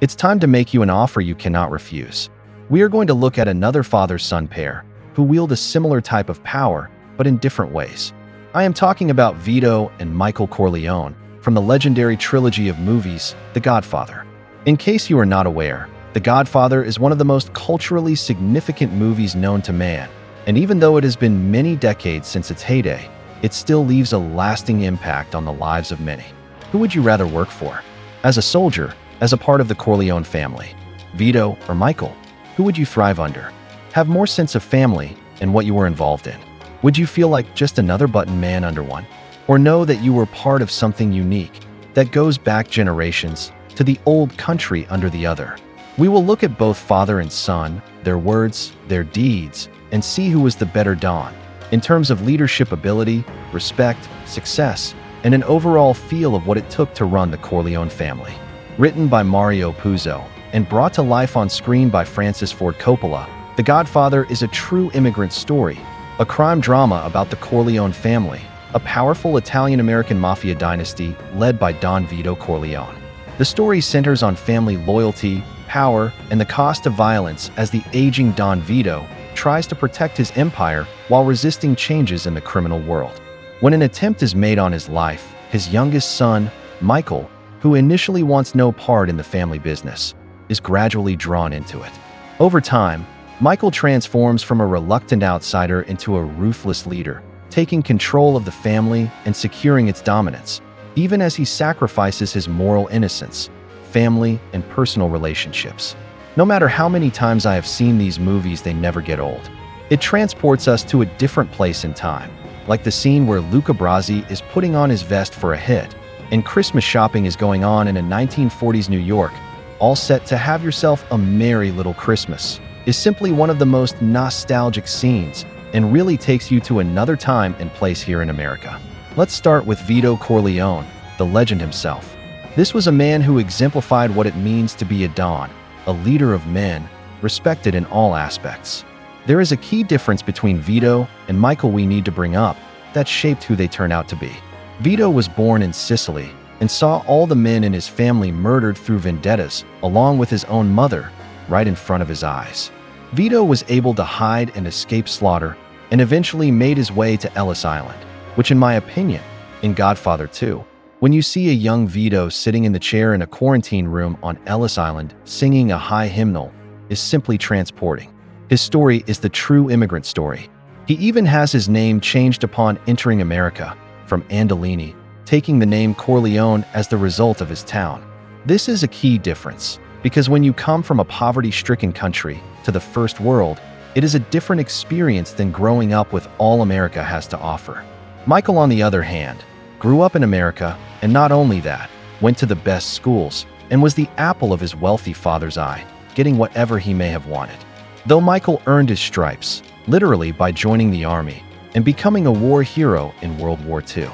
It's time to make you an offer you cannot refuse. We are going to look at another father-son pair who wield a similar type of power, but in different ways. I am talking about Vito and Michael Corleone from the legendary trilogy of movies, The Godfather. In case you are not aware, The Godfather is one of the most culturally significant movies known to man, and even though it has been many decades since its heyday, it still leaves a lasting impact on the lives of many. Who would you rather work for? As a soldier, as a part of the Corleone family, Vito or Michael? Who would you thrive under? Have more sense of family and what you were involved in? Would you feel like just another button man under one? Or know that you were part of something unique that goes back generations to the old country under the other? We will look at both father and son, their words, their deeds, and see who was the better Don in terms of leadership ability, respect, success, and an overall feel of what it took to run the Corleone family. Written by Mario Puzo and brought to life on screen by Francis Ford Coppola, The Godfather is a true immigrant story, a crime drama about the Corleone family, a powerful Italian-American mafia dynasty led by Don Vito Corleone. The story centers on family loyalty, power, and the cost of violence as the aging Don Vito tries to protect his empire while resisting changes in the criminal world. When an attempt is made on his life, his youngest son, Michael, who initially wants no part in the family business, is gradually drawn into it. Over time, Michael transforms from a reluctant outsider into a ruthless leader, taking control of the family and securing its dominance, even as he sacrifices his moral innocence, family, and personal relationships. No matter how many times I have seen these movies, they never get old. It transports us to a different place in time, like the scene where Luca Brasi is putting on his vest for a hit, and Christmas shopping is going on in a 1940s New York, all set to have yourself a merry little Christmas, is simply one of the most nostalgic scenes and really takes you to another time and place here in America. Let's start with Vito Corleone, the legend himself. This was a man who exemplified what it means to be a Don, a leader of men, respected in all aspects. There is a key difference between Vito and Michael we need to bring up that shaped who they turn out to be. Vito was born in Sicily and saw all the men in his family murdered through vendettas, along with his own mother, right in front of his eyes. Vito was able to hide and escape slaughter and eventually made his way to Ellis Island, which in my opinion, in Godfather 2, when you see a young Vito sitting in the chair in a quarantine room on Ellis Island singing a high hymnal, is simply transporting. His story is the true immigrant story. He even has his name changed upon entering America, from Andolini, taking the name Corleone as the result of his town. This is a key difference, because when you come from a poverty-stricken country to the first world, it is a different experience than growing up with all America has to offer. Michael, on the other hand, grew up in America, and not only that, went to the best schools, and was the apple of his wealthy father's eye, getting whatever he may have wanted. Though Michael earned his stripes, literally by joining the army, and becoming a war hero in World War II.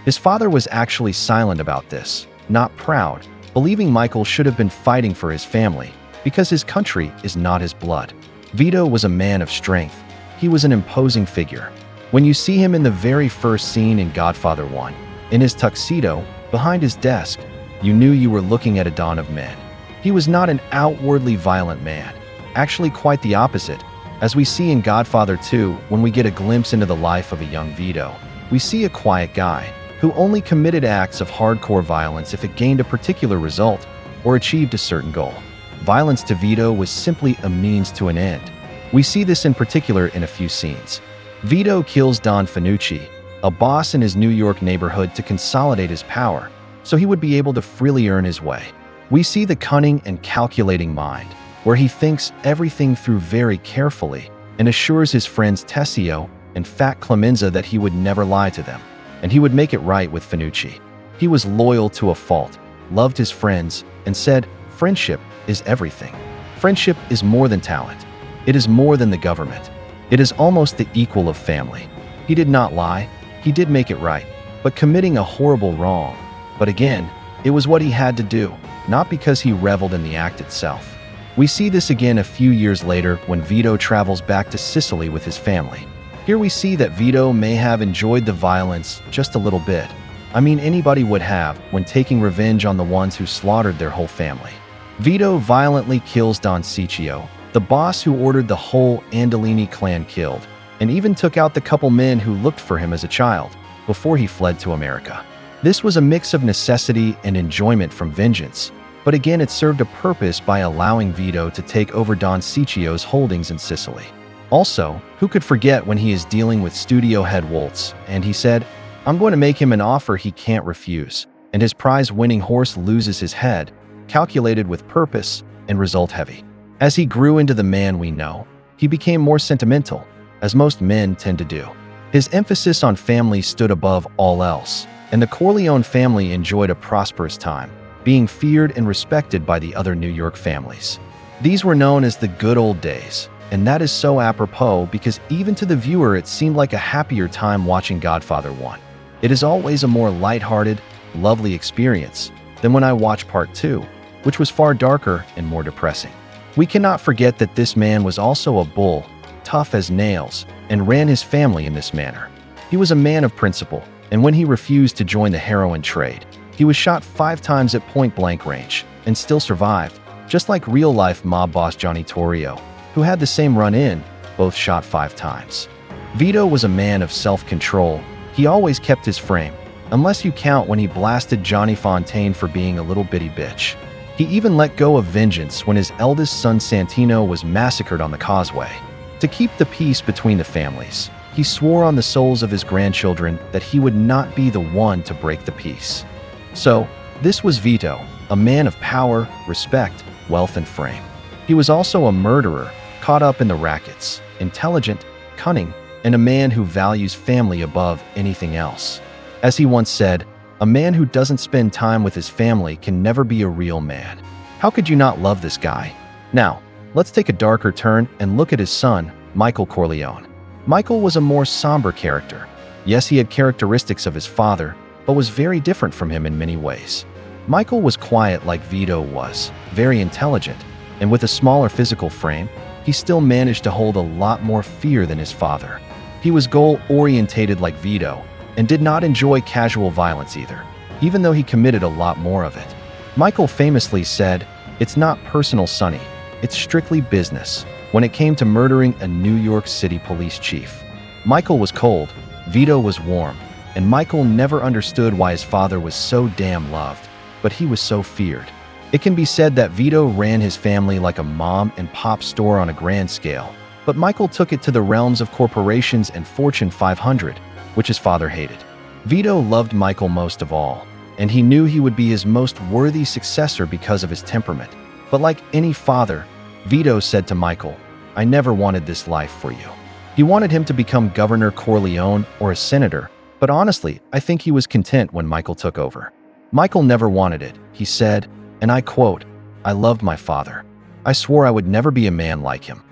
His father was actually silent about this, not proud, believing Michael should have been fighting for his family, because his country is not his blood. Vito was a man of strength. He was an imposing figure. When you see him in the very first scene in Godfather 1, in his tuxedo, behind his desk, you knew you were looking at a Don of men. He was not an outwardly violent man, actually quite the opposite. As we see in Godfather 2, when we get a glimpse into the life of a young Vito, we see a quiet guy who only committed acts of hardcore violence if it gained a particular result or achieved a certain goal. Violence to Vito was simply a means to an end. We see this in particular in a few scenes. Vito kills Don Fanucci, a boss in his New York neighborhood, to consolidate his power, so he would be able to freely earn his way. We see the cunning and calculating mind, where he thinks everything through very carefully and assures his friends Tessio and Fat Clemenza that he would never lie to them, and he would make it right with Fanucci. He was loyal to a fault, loved his friends, and said, "Friendship is everything. Friendship is more than talent. It is more than the government. It is almost the equal of family." He did not lie, he did make it right, but committing a horrible wrong. But again, it was what he had to do, not because he reveled in the act itself. We see this again a few years later when Vito travels back to Sicily with his family. Here we see that Vito may have enjoyed the violence just a little bit. I mean, anybody would have when taking revenge on the ones who slaughtered their whole family. Vito violently kills Don Ciccio, the boss who ordered the whole Andolini clan killed, and even took out the couple men who looked for him as a child before he fled to America. This was a mix of necessity and enjoyment from vengeance, but again it served a purpose by allowing Vito to take over Don Ciccio's holdings in Sicily. Also, who could forget when he is dealing with studio head Waltz, and he said, "I'm going to make him an offer he can't refuse," and his prize-winning horse loses his head, calculated with purpose and result-heavy. As he grew into the man we know, he became more sentimental, as most men tend to do. His emphasis on family stood above all else, and the Corleone family enjoyed a prosperous time, being feared and respected by the other New York families. These were known as the good old days, and that is so apropos because even to the viewer it seemed like a happier time watching Godfather 1. It is always a more lighthearted, lovely experience than when I watch Part 2, which was far darker and more depressing. We cannot forget that this man was also a bull, tough as nails, and ran his family in this manner. He was a man of principle, and when he refused to join the heroin trade, he was shot 5 times at point-blank range and still survived, just like real-life mob boss Johnny Torrio, who had the same run-in, both shot 5 times. Vito was a man of self-control. He always kept his frame, unless you count when he blasted Johnny Fontaine for being a little bitty bitch. He even let go of vengeance when his eldest son Santino was massacred on the causeway. To keep the peace between the families, he swore on the souls of his grandchildren that he would not be the one to break the peace. So, this was Vito, a man of power, respect, wealth, and frame. He was also a murderer, caught up in the rackets, intelligent, cunning, and a man who values family above anything else. As he once said, "A man who doesn't spend time with his family can never be a real man." How could you not love this guy? Now, let's take a darker turn and look at his son, Michael Corleone. Michael was a more somber character. Yes, he had characteristics of his father, but was very different from him in many ways. Michael was quiet like Vito was, very intelligent, and with a smaller physical frame, he still managed to hold a lot more fear than his father. He was goal-orientated like Vito, and did not enjoy casual violence either, even though he committed a lot more of it. Michael famously said, "It's not personal, Sonny, it's strictly business," when it came to murdering a New York City police chief. Michael was cold, Vito was warm, and Michael never understood why his father was so damn loved, but he was so feared. It can be said that Vito ran his family like a mom and pop store on a grand scale, but Michael took it to the realms of corporations and Fortune 500, which his father hated. Vito loved Michael most of all, and he knew he would be his most worthy successor because of his temperament. But like any father, Vito said to Michael, "I never wanted this life for you." He wanted him to become Governor Corleone or a senator, but honestly, I think he was content when Michael took over. Michael never wanted it. He said, and I quote, "I loved my father. I swore I would never be a man like him."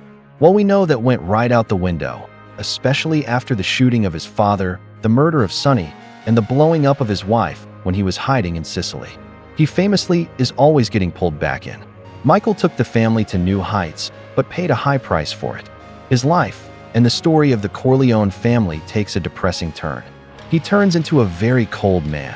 Well, we know that went right out the window, especially after the shooting of his father, the murder of Sonny, and the blowing up of his wife when he was hiding in Sicily. He famously is always getting pulled back in. Michael took the family to new heights, but paid a high price for it. His life and the story of the Corleone family takes a depressing turn. He turns into a very cold man,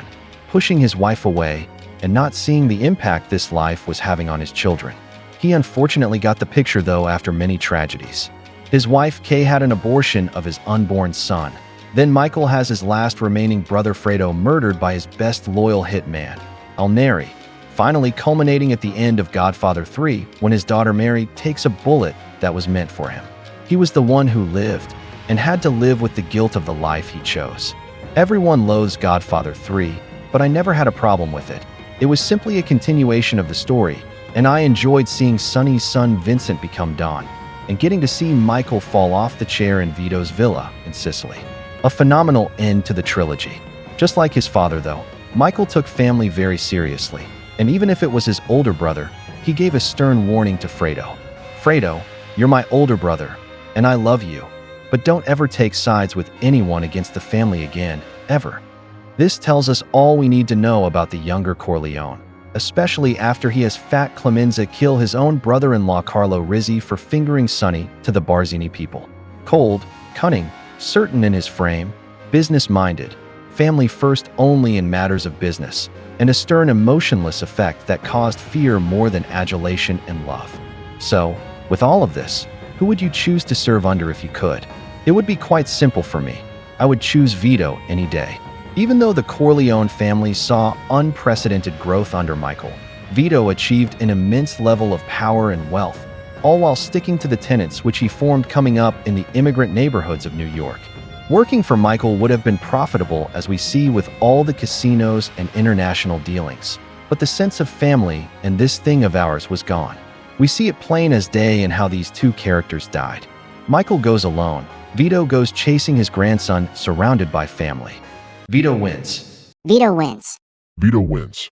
pushing his wife away and not seeing the impact this life was having on his children. He unfortunately got the picture though after many tragedies. His wife Kay had an abortion of his unborn son. Then Michael has his last remaining brother Fredo murdered by his best loyal hitman, Alneri, finally culminating at the end of Godfather 3 when his daughter Mary takes a bullet that was meant for him. He was the one who lived and had to live with the guilt of the life he chose. Everyone loathes Godfather 3, but I never had a problem with it. It was simply a continuation of the story, and I enjoyed seeing Sonny's son Vincent become Don, and getting to see Michael fall off the chair in Vito's villa in Sicily. A phenomenal end to the trilogy. Just like his father though, Michael took family very seriously, and even if it was his older brother, he gave a stern warning to Fredo. "Fredo, you're my older brother, and I love you, but don't ever take sides with anyone against the family again, ever." This tells us all we need to know about the younger Corleone, especially after he has Fat Clemenza kill his own brother-in-law Carlo Rizzi for fingering Sonny to the Barzini people. Cold, cunning, certain in his frame, business-minded, family first only in matters of business, and a stern emotionless effect that caused fear more than adulation and love. So, with all of this, who would you choose to serve under if you could? It would be quite simple for me. I would choose Vito any day. Even though the Corleone family saw unprecedented growth under Michael, Vito achieved an immense level of power and wealth, all while sticking to the tenets which he formed coming up in the immigrant neighborhoods of New York. Working for Michael would have been profitable, as we see with all the casinos and international dealings. But the sense of family and this thing of ours was gone. We see it plain as day in how these two characters died. Michael goes alone. Vito goes chasing his grandson, surrounded by family. Vito wins. Vito wins. Vito wins.